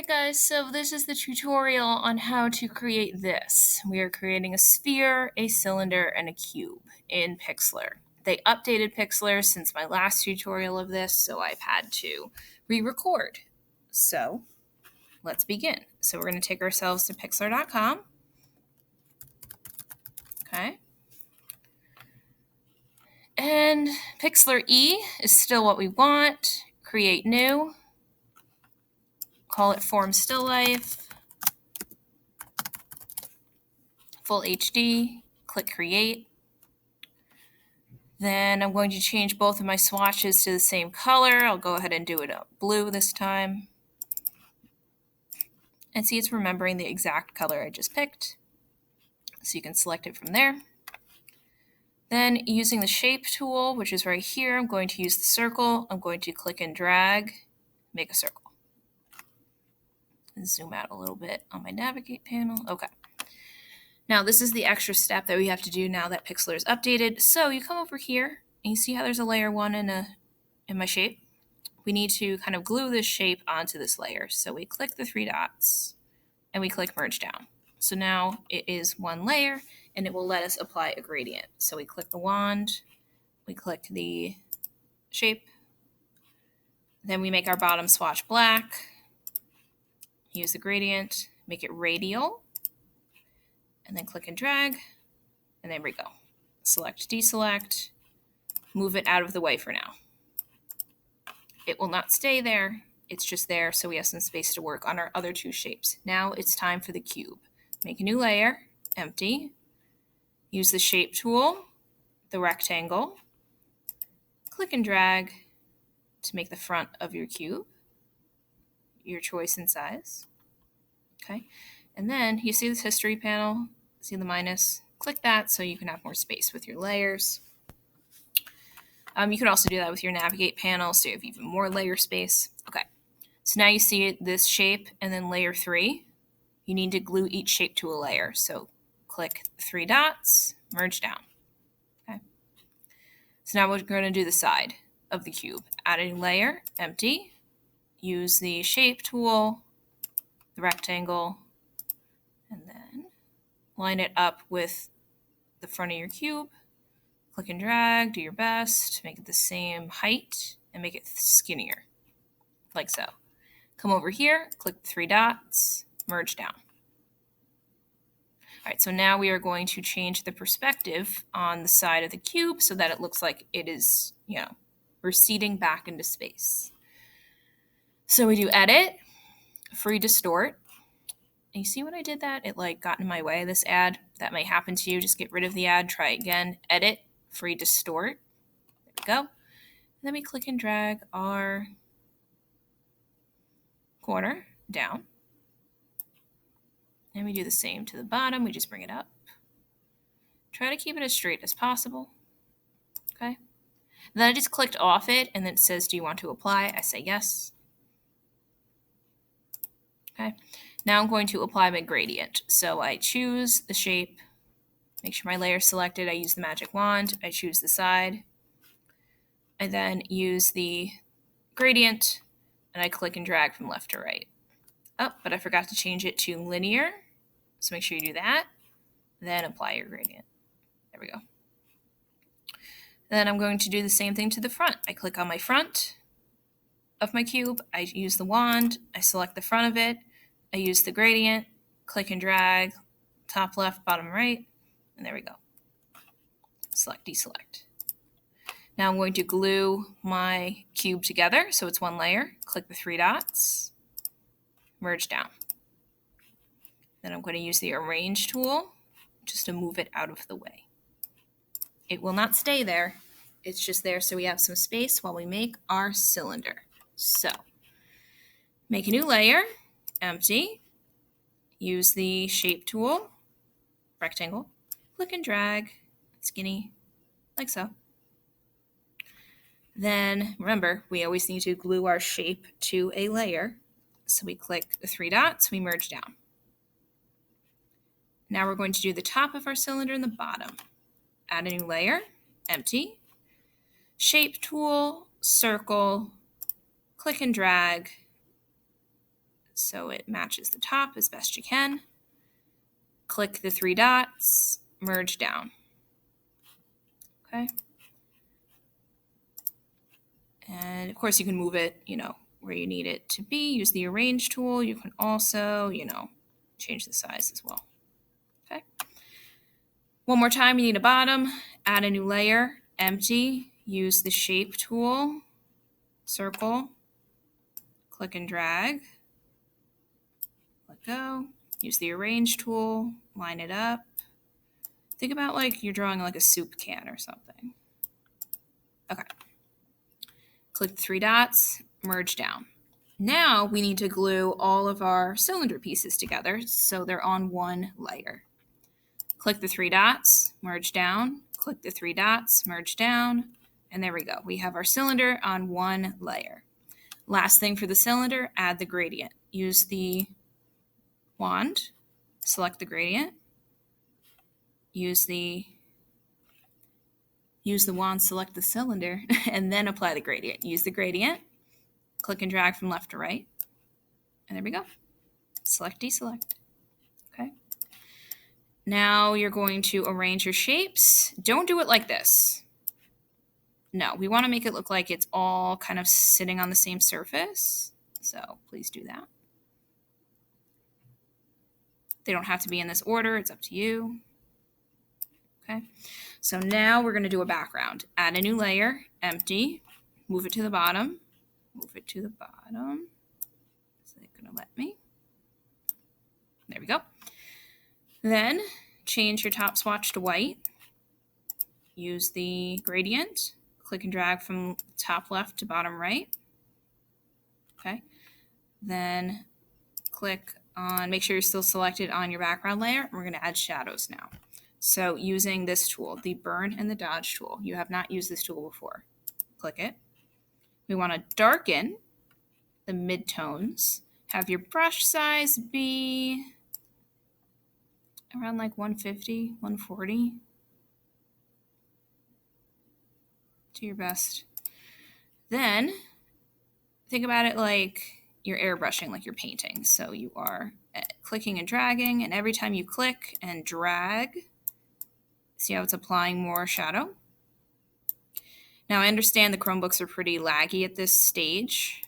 Alright guys, so this is the tutorial on how to create this. We are creating a sphere, a cylinder, and a cube in PIXLR. They updated PIXLR since my last tutorial of this, so I've had to re-record. So let's begin. So we're going to take ourselves to PIXLR.com. Okay. And PIXLR E is still what we want. Create new. Call it Form Still Life. Full HD. Click Create. Then I'm going to change both of my swatches to the same color. I'll go ahead and do it blue this time. And see, it's remembering the exact color I just picked. So you can select it from there. Then using the shape tool, which is right here, I'm going to use the circle. I'm going to click and drag, make a circle. And zoom out a little bit on my navigate panel. Okay. Now this is the extra step that we have to do now that PIXLR is updated. So you come over here and you see how there's a layer 1 in my shape. We need to kind of glue this shape onto this layer. So we click the 3 dots and we click merge down. So now it is one layer and it will let us apply a gradient. So we click the wand, we click the shape, then we make our bottom swatch black, use the gradient, make it radial, and then click and drag, and there we go. Select, deselect, move it out of the way for now. It will not stay there. It's just there so we have some space to work on our other 2 shapes. Now it's time for the cube. Make a new layer, empty. Use the shape tool, the rectangle. Click and drag to make the front of your cube. Your choice in size. Okay. And then you see this history panel, see the minus. Click that so you can have more space with your layers. You can also do that with your navigate panel so you have even more layer space. Okay, so now you see this shape and then layer 3. You need to glue each shape to a layer. So click 3 dots, merge down. Okay. So now we're going to do the side of the cube. Add a layer, empty. Use the shape tool, the rectangle, and then line it up with the front of your cube. Click and drag, do your best, make it the same height, and make it skinnier, like so. Come over here, click the 3 dots, merge down. All right, so now we are going to change the perspective on the side of the cube so that it looks like it is, receding back into space. So we do edit, free distort. And you see when I did that? It got in my way, this ad. That may happen to you. Just get rid of the ad, try again, edit, free distort. There we go. And then we click and drag our corner down. And we do the same to the bottom. We just bring it up. Try to keep it as straight as possible. Okay. And then I just clicked off it and then it says, do you want to apply? I say yes. Okay. Now I'm going to apply my gradient. So I choose the shape, make sure my layer is selected. I use the magic wand. I choose the side. I then use the gradient and I click and drag from left to right. Oh, but I forgot to change it to linear. So make sure you do that. Then apply your gradient. There we go. Then I'm going to do the same thing to the front. I click on my front of my cube. I use the wand. I select the front of it. I use the gradient, click and drag, top left, bottom right, and there we go. Select, deselect. Now I'm going to glue my cube together so it's one layer. Click the 3 dots, merge down. Then I'm going to use the arrange tool just to move it out of the way. It will not stay there. It's just there so we have some space while we make our cylinder. So make a new layer, empty, use the shape tool, rectangle, click and drag, skinny, like so. Then remember, we always need to glue our shape to a layer. So we click the 3 dots, we merge down. Now we're going to do the top of our cylinder and the bottom. Add a new layer, empty, shape tool, circle, click and drag, so it matches the top as best you can. Click the 3 dots, merge down. Okay. And of course you can move it, where you need it to be. Use the arrange tool. You can also, change the size as well. Okay. One more time, you need a bottom, add a new layer, empty, use the shape tool, circle, click and drag, let go, use the arrange tool, line it up. Think about like you're drawing like a soup can or something. Okay. Click the 3 dots, merge down. Now we need to glue all of our cylinder pieces together so they're on one layer. Click the 3 dots, merge down, click the 3 dots, merge down, and there we go. We have our cylinder on one layer. Last thing for the cylinder, add the gradient. Use the wand, select the gradient, use the wand, select the cylinder, and then apply the gradient. Use the gradient, click and drag from left to right, and there we go. Select, deselect. Okay. Now you're going to arrange your shapes. Don't do it like this. No, we want to make it look like it's all kind of sitting on the same surface. So please do that. They don't have to be in this order. It's up to you. Okay. So now we're going to do a background. Add a new layer, empty, move it to the bottom, move it to the bottom. Is it going to let me? There we go. Then change your top swatch to white. Use the gradient. Click and drag from top left to bottom right. Okay. Then click on, make sure you're still selected on your background layer. We're going to add shadows now. So using this tool, the burn and the dodge tool. You have not used this tool before. Click it. We want to darken the midtones. Have your brush size be around like 150, 140. Do your best. Then think about it like you're airbrushing, like you're painting. So you are clicking and dragging, and every time you click and drag, see how it's applying more shadow? Now I understand the Chromebooks are pretty laggy at this stage.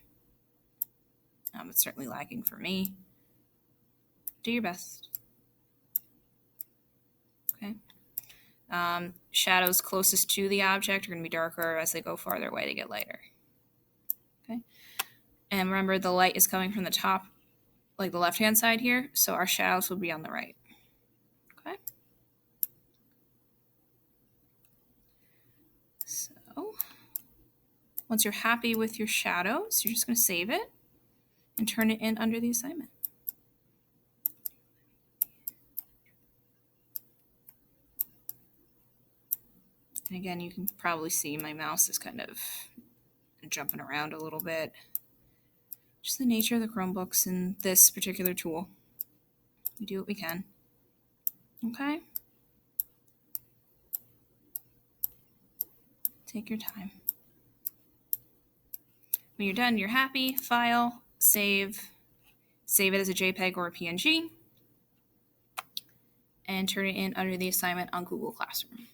It's certainly lagging for me. Do your best. Okay. Shadows closest to the object are going to be darker. As they go farther away, they get lighter. Okay. And remember, the light is coming from the top, like the left-hand side here, so our shadows will be on the right. Okay. So once you're happy with your shadows, you're just going to save it and turn it in under the assignment. And again, you can probably see my mouse is kind of jumping around a little bit. Just the nature of the Chromebooks and this particular tool. We do what we can. Okay? Take your time. When you're done, you're happy, file, save. Save it as a JPEG or a PNG. And turn it in under the assignment on Google Classroom.